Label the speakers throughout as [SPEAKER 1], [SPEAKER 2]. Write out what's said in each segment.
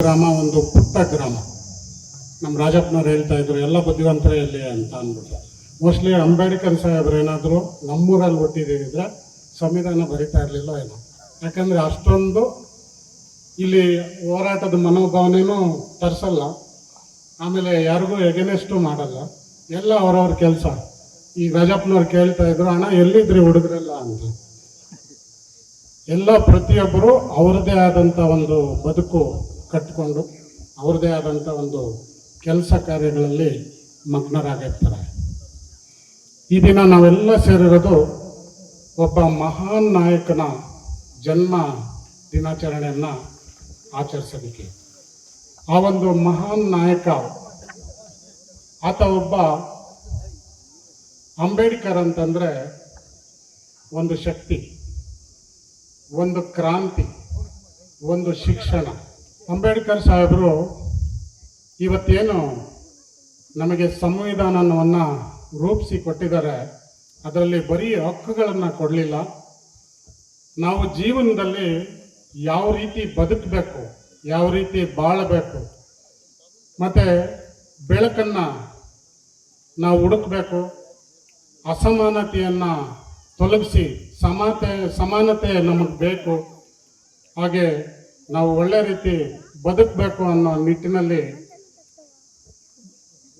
[SPEAKER 1] ಗ್ರಾಮ ಒಂದು ಪುಟ್ಟ ಗ್ರಾಮ. ನಮ್ಮ ರಾಜಪ್ಪನವ್ರು ಹೇಳ್ತಾ ಇದ್ರು ಎಲ್ಲ ಬುದ್ಧಿವಂತರೇ ಇಲ್ಲಿ ಅಂತ ಅಂದ್ಬಿಟ್ಟು. ಮೋಸ್ಟ್ಲಿ ಅಂಬೇಡ್ಕರ್ ಸಾಹೇಬ್ರು ಏನಾದರೂ ನಮ್ಮೂರಲ್ಲಿ ಹುಟ್ಟಿದ್ರೆ ಸಂವಿಧಾನ ಬರಿತಾ ಇರಲಿಲ್ಲ ಏನೋ. ಯಾಕಂದರೆ ಅಷ್ಟೊಂದು ಇಲ್ಲಿ ಹೋರಾಟದ ಮನೋಭಾವನೆಯೂ ತರಿಸಲ್ಲ, ಆಮೇಲೆ ಯಾರಿಗೂ ಎಗೇನೆಸ್ಟು ಮಾಡಲ್ಲ, ಎಲ್ಲ ಅವರವ್ರ ಕೆಲಸ. ಈ ರಾಜಪ್ಪನವ್ರು ಕೇಳ್ತಾ ಇದ್ರು, ಅಣ್ಣ ಎಲ್ಲಿದ್ರಿ ಹುಡುಗರೆಲ್ಲ ಅಂತ. ಎಲ್ಲ ಪ್ರತಿಯೊಬ್ಬರು ಅವ್ರದ್ದೇ ಆದಂಥ ಒಂದು ಬದುಕು ಕಟ್ಟಿಕೊಂಡು ಅವ್ರದ್ದೇ ಆದಂಥ ಒಂದು ಕೆಲಸ ಕಾರ್ಯಗಳಲ್ಲಿ ಮಗ್ನರಾಗಿರ್ತಾರೆ. ಈ ದಿನ ನಾವೆಲ್ಲ ಸೇರಿರೋದು ಒಬ್ಬ ಮಹಾನ್ ನಾಯಕನ ಜನ್ಮ ದಿನಾಚರಣೆಯನ್ನು ಆಚರಿಸೋದಕ್ಕೆ. ಆ ಒಂದು ಮಹಾನ್ ನಾಯಕ ಆತ ಒಬ್ಬ ಅಂಬೇಡ್ಕರ್ ಅಂತಂದರೆ ಒಂದು ಶಕ್ತಿ, ಒಂದು ಕ್ರಾಂತಿ, ಒಂದು ಶಿಕ್ಷಣ. ಅಂಬೇಡ್ಕರ್ ಸಾಹೇಬರು ಇವತ್ತೇನು ನಮಗೆ ಸಂವಿಧಾನವನ್ನು ರೂಪಿಸಿ ಕೊಟ್ಟಿದ್ದಾರೆ, ಅದರಲ್ಲಿ ಬರೀ ಹಕ್ಕುಗಳನ್ನು ಕೊಡಲಿಲ್ಲ, ನಾವು ಜೀವನದಲ್ಲಿ ಯಾವ ರೀತಿ ಬದುಕಬೇಕು, ಯಾವ ರೀತಿ ಬಾಳಬೇಕು, ಮತ್ತು ಬೆಳಕನ್ನು ನಾವು ಹುಡುಕಬೇಕು, ಅಸಮಾನತೆಯನ್ನು ತೊಲಗಿಸಿ ಸಮಾನತೆ ನಮಗೆ ಬೇಕು, ಹಾಗೆ ನಾವು ಒಳ್ಳೆ ರೀತಿ ಬದುಕಬೇಕು ಅನ್ನೋ ನಿಟ್ಟಿನಲ್ಲಿ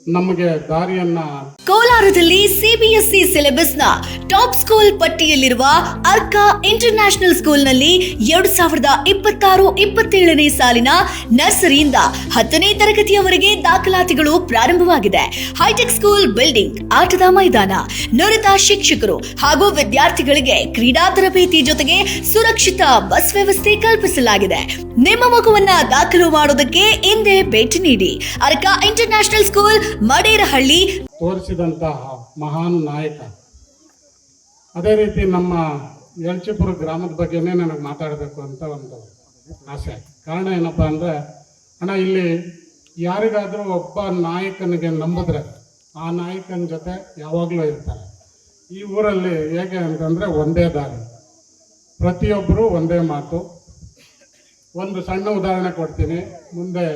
[SPEAKER 1] ನಮಗೆ ದಾರಿಯನ್ನ.
[SPEAKER 2] ಕೋಲಾರದಲ್ಲಿ ಸಿಬಿಎಸ್ಇ ಸಿಲೆಬಸ್ನ ಟಾಪ್ ಸ್ಕೂಲ್ ಪಟ್ಟಿಯಲ್ಲಿರುವ ಅರ್ಕಾ ಇಂಟರ್ನ್ಯಾಷನಲ್ ಸ್ಕೂಲ್ನಲ್ಲಿ 2026-27ನೇ ಸಾಲಿನ ನರ್ಸರಿಯಿಂದ 10ನೇ ತರಗತಿಯವರೆಗೆ ದಾಖಲಾತಿಗಳು ಪ್ರಾರಂಭವಾಗಿದೆ. ಹೈಟೆಕ್ ಸ್ಕೂಲ್ ಬಿಲ್ಡಿಂಗ್, ಆಟದ ಮೈದಾನ, ನುರಿತ ಶಿಕ್ಷಕರು ಹಾಗೂ ವಿದ್ಯಾರ್ಥಿಗಳಿಗೆ ಕ್ರೀಡಾ ತರಬೇತಿ ಜೊತೆಗೆ ಸುರಕ್ಷಿತ ಬಸ್ ವ್ಯವಸ್ಥೆ ಕಲ್ಪಿಸಲಾಗಿದೆ. ನಿಮ್ಮ ಮಗುವನ್ನ ದಾಖಲು ಮಾಡೋದಕ್ಕೆ ಹಿಂದೆ ಭೇಟಿ ನೀಡಿ. Arka international school, Maderahalli.
[SPEAKER 1] ತೋರಿಸಿದಂತಹ ಮಹಾನ್ ನಾಯಕ. ಅದೇ ರೀತಿ ನಮ್ಮ ಯಲ್ಚಿಪುರ ಗ್ರಾಮದ ಬಗ್ಗೆನೇ ನನಗೆ ಮಾತಾಡಬೇಕು ಅಂತ ಒಂದು ಆಸೆ. ಕಾರಣ ಏನಪ್ಪ ಅಂದರೆ, ಅಣ್ಣ ಇಲ್ಲಿ ಯಾರಿಗಾದರೂ ಒಬ್ಬ ನಾಯಕನಿಗೆ ನಂಬಿದ್ರೆ ಆ ನಾಯಕನ ಜೊತೆ ಯಾವಾಗಲೂ ಇರ್ತಾರೆ. ಈ ಊರಲ್ಲಿ ಹೇಗೆ ಅಂತಂದರೆ ಒಂದೇ ದಾರಿ, ಪ್ರತಿಯೊಬ್ಬರು ಒಂದೇ ಮಾತು. ಒಂದು ಸಣ್ಣ ಉದಾಹರಣೆ ಕೊಡ್ತೀನಿ. ಮುಂದೆ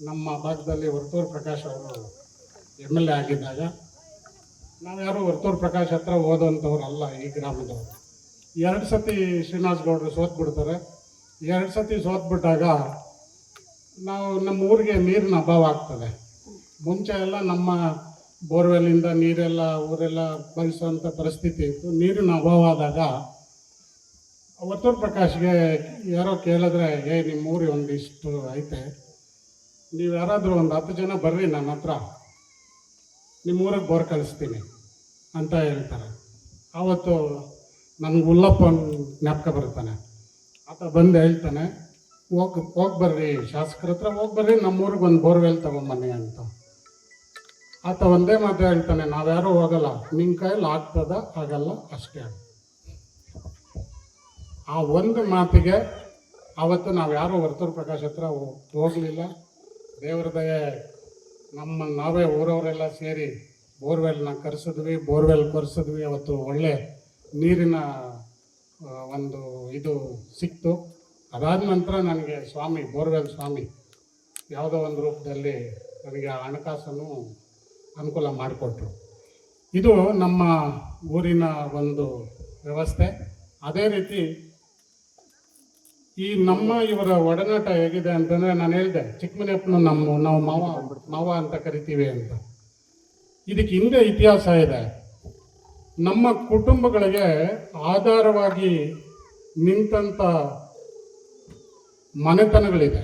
[SPEAKER 1] ನಮ್ಮ ಭಾಗದಲ್ಲಿ ವರ್ತೂರು ಪ್ರಕಾಶ್ ಅವರು MLA ಆಗಿದ್ದಾಗ ನಾವ್ಯಾರು ವರ್ತೂರು ಪ್ರಕಾಶ್ ಹತ್ರ ಓದೋಂಥವ್ರಲ್ಲ ಈ ಗ್ರಾಮದವರು. 2 ಸತಿ ಶ್ರೀನಿವಾಸ್ ಗೌಡರು ಸೋತ್ಬಿಡ್ತಾರೆ. 2 ಸತಿ ಸೋತ್ಬಿಟ್ಟಾಗ ನಮ್ಮ ಊರಿಗೆ ನೀರಿನ ಅಭಾವ ಆಗ್ತದೆ. ಮುಂಚೆ ಎಲ್ಲ ನಮ್ಮ ಬೋರ್ವೆಲ್ಲಿಂದ ನೀರೆಲ್ಲ ಊರೆಲ್ಲ ಬಳಸುವಂಥ ಪರಿಸ್ಥಿತಿ ಇತ್ತು. ನೀರಿನ ಅಭಾವ ಆದಾಗ ವರ್ತೂರು ಪ್ರಕಾಶ್ಗೆ ಯಾರೋ ಕೇಳಿದ್ರೆ, ನಿಮ್ಮ ಊರಿಗೆ ಒಂದಿಷ್ಟು ಐತೆ, ನೀವು ಯಾರಾದರೂ ಒಂದು 10 ಜನ ಬರ್ರಿ ನನ್ನ ಹತ್ರ, ನಿಮ್ಮ ಊರಿಗೆ ಬೋರ್ ಕಳಿಸ್ತೀನಿ ಅಂತ ಹೇಳ್ತಾರೆ. ಆವತ್ತು ನನಗೆ ಉಲ್ಲಪ್ಪನ ಜ್ಞಾಪಕ ಬರ್ತಾನೆ. ಆತ ಬಂದು ಹೇಳ್ತಾನೆ, ಹೋಗಿ ಬರ್ರಿ ಶಾಸಕರ ಹತ್ರ, ಹೋಗಿ ಬರ್ರಿ ನಮ್ಮೂರಿಗೆ ಒಂದು ಬೋರ್ವೆಲ್ ತೊಗೊಂಬನ್ನಿ ಅಂತ. ಆತ ಒಂದೇ ಮಾತು ಹೇಳ್ತಾನೆ, ನಾವ್ಯಾರೂ ಹೋಗಲ್ಲ, ನಿಮ್ಮ ಕೈಯಲ್ಲಿ ಆಗ್ತದ ಆಗಲ್ಲ ಅಷ್ಟೇ. ಆ ಒಂದು ಮಾತಿಗೆ ಆವತ್ತು ನಾವು ಯಾರೂ ವರ್ತೂರು ಪ್ರಕಾಶ್ ಹತ್ರ ಹೋಗಲಿಲ್ಲ. ದೇವ್ರ ದಯೆ, ನಾವೇ ಊರವರೆಲ್ಲ ಸೇರಿ ಬೋರ್ವೆಲ್ನ ಕೊರೆಸಿದ್ವಿ. ಅವತ್ತು ಒಳ್ಳೆ ನೀರಿನ ಒಂದು ಇದು ಸಿಕ್ತು. ಅದಾದ ನಂತರ ನನಗೆ ಬೋರ್ವೆಲ್ ಸ್ವಾಮಿ ಯಾವುದೋ ಒಂದು ರೂಪದಲ್ಲಿ ನನಗೆ ಹಣಕಾಸನ್ನು ಅನುಕೂಲ ಮಾಡಿಕೊಟ್ರು. ಇದು ನಮ್ಮ ಊರಿನ ಒಂದು ವ್ಯವಸ್ಥೆ. ಅದೇ ರೀತಿ ಈ ಇವರ ಒಡನಾಟ ಹೇಗಿದೆ ಅಂತಂದರೆ, ನಾನು ಹೇಳಿದೆ ಚಿಕ್ಕಮನೆಯಪ್ಪನ ನಾವು ಮಾವ ಅಂತ ಕರಿತೀವಿ ಅಂತ. ಇದಕ್ಕೆ ಹಿಂದೆ ಇತಿಹಾಸ ಇದೆ. ನಮ್ಮ ಕುಟುಂಬಗಳಿಗೆ ಆಧಾರವಾಗಿ ನಿಂತಂಥ ಮನೆತನಗಳಿದೆ.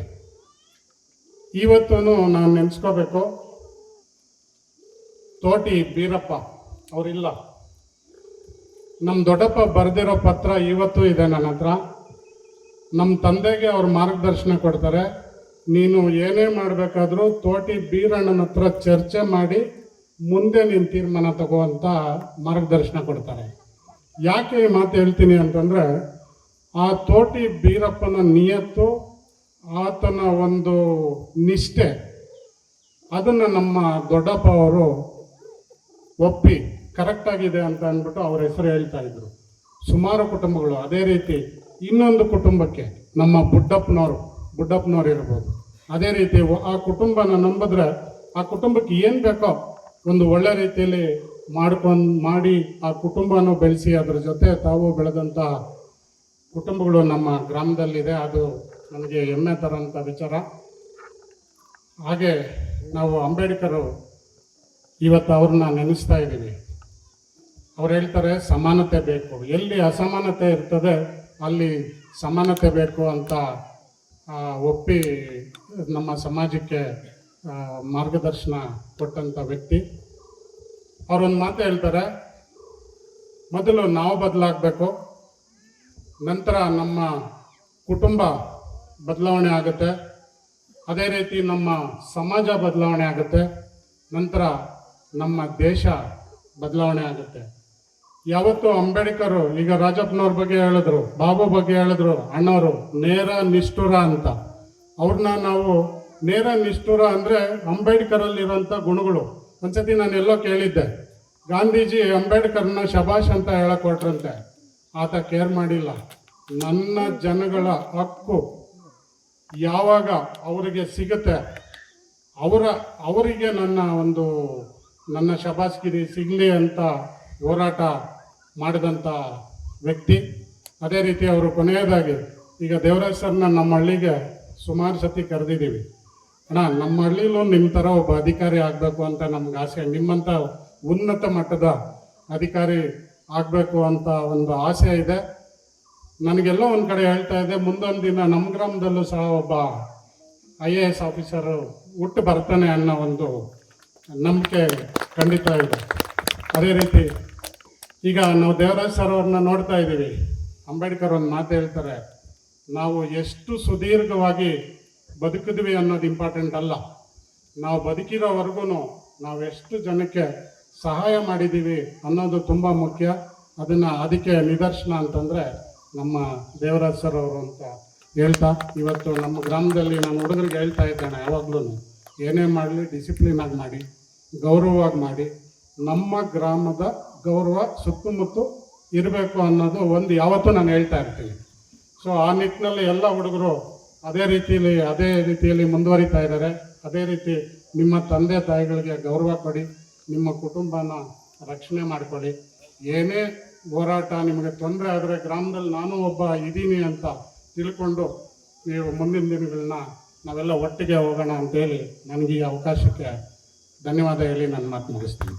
[SPEAKER 1] ಇವತ್ತೂ ನಾವು ನೆನೆಸ್ಕೋಬೇಕು. ತೋಟಿ ಬೀರಪ್ಪ ಅವರಿಲ್ಲ, ನಮ್ಮ ದೊಡ್ಡಪ್ಪ ಬರೆದಿರೋ ಪತ್ರ ಇವತ್ತು ಇದೆ ನನ್ನ ಹತ್ರ. ನಮ್ಮ ತಂದೆಗೆ ಅವ್ರ ಮಾರ್ಗದರ್ಶನ ಕೊಡ್ತಾರೆ. ನೀನು ಏನೇ ಮಾಡಬೇಕಾದ್ರೂ ತೋಟಿ ಬೀರಣ್ಣನ ಹತ್ರ ಚರ್ಚೆ ಮಾಡಿ ಮುಂದೆ ನೀನು ತೀರ್ಮಾನ ತಗೋವಂಥ ಮಾರ್ಗದರ್ಶನ ಕೊಡ್ತಾರೆ. ಯಾಕೆ ಈ ಮಾತು ಹೇಳ್ತೀನಿ ಅಂತಂದರೆ, ಆ ತೋಟಿ ಬೀರಪ್ಪನ ನಿಯತ್ತು, ಆತನ ಒಂದು ನಿಷ್ಠೆ, ಅದನ್ನು ನಮ್ಮ ದೊಡ್ಡಪ್ಪ ಅವರು ಒಪ್ಪಿ ಕರೆಕ್ಟಾಗಿದೆ ಅಂತ ಅಂದ್ಬಿಟ್ಟು ಅವ್ರ ಹೆಸರು ಹೇಳ್ತಾ ಇದ್ರು. ಸುಮಾರು ಕುಟುಂಬಗಳು ಅದೇ ರೀತಿ ಇನ್ನೊಂದು ಕುಟುಂಬಕ್ಕೆ ನಮ್ಮ ಬುಡ್ಡಪ್ಪನವರು ಇರ್ಬೋದು, ಅದೇ ರೀತಿ ಆ ಕುಟುಂಬನ ನಂಬಿದ್ರೆ ಆ ಕುಟುಂಬಕ್ಕೆ ಏನು ಬೇಕೋ ಒಂದು ಒಳ್ಳೆ ರೀತಿಯಲ್ಲಿ ಮಾಡಿ ಆ ಕುಟುಂಬನೂ ಬೆಳೆಸಿ ಅದ್ರ ಜೊತೆ ತಾವು ಬೆಳೆದಂಥ ಕುಟುಂಬಗಳು ನಮ್ಮ ಗ್ರಾಮದಲ್ಲಿದೆ. ಅದು ನನಗೆ ಹೆಮ್ಮೆ ತರೋಂಥ ವಿಚಾರ. ಹಾಗೆ ನಾವು ಅಂಬೇಡ್ಕರ್ ಇವತ್ತು ಅವ್ರನ್ನ ನೆನೆಸ್ತಾ ಇದ್ದೀವಿ. ಅವ್ರು ಹೇಳ್ತಾರೆ ಸಮಾನತೆ ಬೇಕು, ಎಲ್ಲಿ ಅಸಮಾನತೆ ಇರ್ತದೆ ಅಲ್ಲಿ ಸಮಾನತೆ ಬೇಕು ಅಂತ ಒಪ್ಪಿ ನಮ್ಮ ಸಮಾಜಕ್ಕೆ ಮಾರ್ಗದರ್ಶನ ಕೊಟ್ಟಂಥ ವ್ಯಕ್ತಿ. ಅವರೊಂದು ಮಾತು ಹೇಳ್ತಾರೆ, ಮೊದಲು ನಾವು ಬದಲಾಗಬೇಕು, ನಂತರ ನಮ್ಮ ಕುಟುಂಬ ಬದಲಾವಣೆ ಆಗುತ್ತೆ, ಅದೇ ರೀತಿ ನಮ್ಮ ಸಮಾಜ ಬದಲಾವಣೆ ಆಗುತ್ತೆ, ನಂತರ ನಮ್ಮ ದೇಶ ಬದಲಾವಣೆ ಆಗುತ್ತೆ. ಯಾವತ್ತು ಅಂಬೇಡ್ಕರ್, ಈಗ ರಾಜಪ್ಪನವ್ರ ಬಗ್ಗೆ ಹೇಳಿದ್ರು, ಬಾಬು ಬಗ್ಗೆ ಹೇಳಿದ್ರು ಅಣ್ಣವರು, ನೇರ ನಿಷ್ಠುರ ಅಂತ. ಅವ್ರನ್ನ ನಾವು ನೇರ ನಿಷ್ಠುರ ಅಂದರೆ ಅಂಬೇಡ್ಕರಲ್ಲಿರೋಂಥ ಗುಣಗಳು. ಒಂದ್ಸತಿ ನಾನು ಎಲ್ಲೋ ಕೇಳಿದ್ದೆ, ಗಾಂಧೀಜಿ ಅಂಬೇಡ್ಕರ್ನ ಶಬಾಷ್ ಅಂತ ಹೇಳಕ್ ಹೊರಟ್ರಂತೆ. ಆತ ಕೇರ್ ಮಾಡಿಲ್ಲ. ನನ್ನ ಜನಗಳ ಹಕ್ಕು ಯಾವಾಗ ಅವರಿಗೆ ಸಿಗುತ್ತೆ ಅವರಿಗೆ ನನ್ನ ಶಬಾಸ್ಗಿರಿ ಸಿಗಲಿ ಅಂತ ಹೋರಾಟ ಮಾಡಿದಂಥ ವ್ಯಕ್ತಿ. ಅದೇ ರೀತಿ ಅವರು ಕೊನೆಯದಾಗಿ ಈಗ ದೇವರಾಜ್ ಸರ್ನ ನಮ್ಮ ಹಳ್ಳಿಗೆ ಸುಮಾರು ಸತಿ ಕರೆದಿದ್ದೀವಿ. ಅಣ್ಣ, ನಮ್ಮ ಹಳ್ಳಿಲೂ ನಿಮ್ಮ ಥರ ಒಬ್ಬ ಅಧಿಕಾರಿ ಆಗಬೇಕು ಅಂತ ನಮ್ಗೆ ಆಸೆ, ನಿಮ್ಮಂಥ ಉನ್ನತ ಮಟ್ಟದ ಅಧಿಕಾರಿ ಆಗಬೇಕು ಅಂತ ಒಂದು ಆಸೆ ಇದೆ. ನನಗೆಲ್ಲೋ ಒಂದು ಕಡೆ ಹೇಳ್ತಾ ಇದೆ, ಮುಂದೊಂದು ದಿನ ನಮ್ಮ ಗ್ರಾಮದಲ್ಲೂ ಸಹ ಒಬ್ಬ IAS ಆಫೀಸರು ಹುಟ್ಟು ಬರ್ತಾನೆ ಅನ್ನೋ ಒಂದು ನಂಬಿಕೆ ಖಂಡಿತ ಇದೆ. ಅದೇ ರೀತಿ ಈಗ ನಾವು ದೇವರಾಜ್ ಸರ್ ಅವ್ರನ್ನ ನೋಡ್ತಾ ಇದ್ದೀವಿ. ಅಂಬೇಡ್ಕರ್ ಒಂದು ಮಾತು ಹೇಳ್ತಾರೆ, ನಾವು ಎಷ್ಟು ಸುದೀರ್ಘವಾಗಿ ಬದುಕಿದ್ವಿ ಅನ್ನೋದು ಇಂಪಾರ್ಟೆಂಟ್ ಅಲ್ಲ, ನಾವು ಬದುಕಿರೋವರೆಗೂ ನಾವೆಷ್ಟು ಜನಕ್ಕೆ ಸಹಾಯ ಮಾಡಿದ್ದೀವಿ ಅನ್ನೋದು ತುಂಬ ಮುಖ್ಯ. ಅದಕ್ಕೆ ನಿದರ್ಶನ ಅಂತಂದರೆ ನಮ್ಮ ದೇವರಾಜ್ ಸರ್ ಅವರು ಅಂತ ಹೇಳ್ತಾ, ಇವತ್ತು ನಮ್ಮ ಗ್ರಾಮದಲ್ಲಿ ನಾನು ಹುಡುಗರಿಗೆ ಹೇಳ್ತಾ ಇದ್ದೇನೆ, ಯಾವಾಗಲೂ ಏನೇ ಮಾಡಲಿ ಡಿಸಿಪ್ಲಿನಾಗಿ ಮಾಡಿ, ಗೌರವವಾಗಿ ಮಾಡಿ, ನಮ್ಮ ಗ್ರಾಮದ ಗೌರವ ಸುತ್ತಮುತ್ತ ಇರಬೇಕು ಅನ್ನೋದು ಒಂದು ಯಾವತ್ತೂ ನಾನು ಹೇಳ್ತಾ ಇರ್ತೀನಿ. ಸೊ ಆ ನಿಟ್ಟಿನಲ್ಲಿ ಎಲ್ಲ ಹುಡುಗರು ಅದೇ ರೀತಿಯಲ್ಲಿ ಮುಂದುವರಿತಾ ಇದ್ದಾರೆ. ಅದೇ ರೀತಿ ನಿಮ್ಮ ತಂದೆ ತಾಯಿಗಳಿಗೆ ಗೌರವ ಕೊಡಿ, ನಿಮ್ಮ ಕುಟುಂಬನ ರಕ್ಷಣೆ ಮಾಡಿಕೊಳ್ಳಿ. ಏನೇ ಹೋರಾಟ ನಿಮಗೆ ತೊಂದರೆ ಆದರೆ ಗ್ರಾಮದಲ್ಲಿ ನಾನು ಒಬ್ಬ ಇದ್ದೀನಿ ಅಂತ ತಿಳ್ಕೊಂಡು ನೀವು ಮುಂದಿನ ದಿನಗಳನ್ನ ನಾವೆಲ್ಲ ಒಟ್ಟಿಗೆ ಹೋಗೋಣ ಅಂತೇಳಿ ನನಗೆ ಈ ಅವಕಾಶಕ್ಕೆ ಧನ್ಯವಾದ ಹೇಳಿ ನನ್ನ ಮಾತು ಮುಗಿಸ್ತೀನಿ.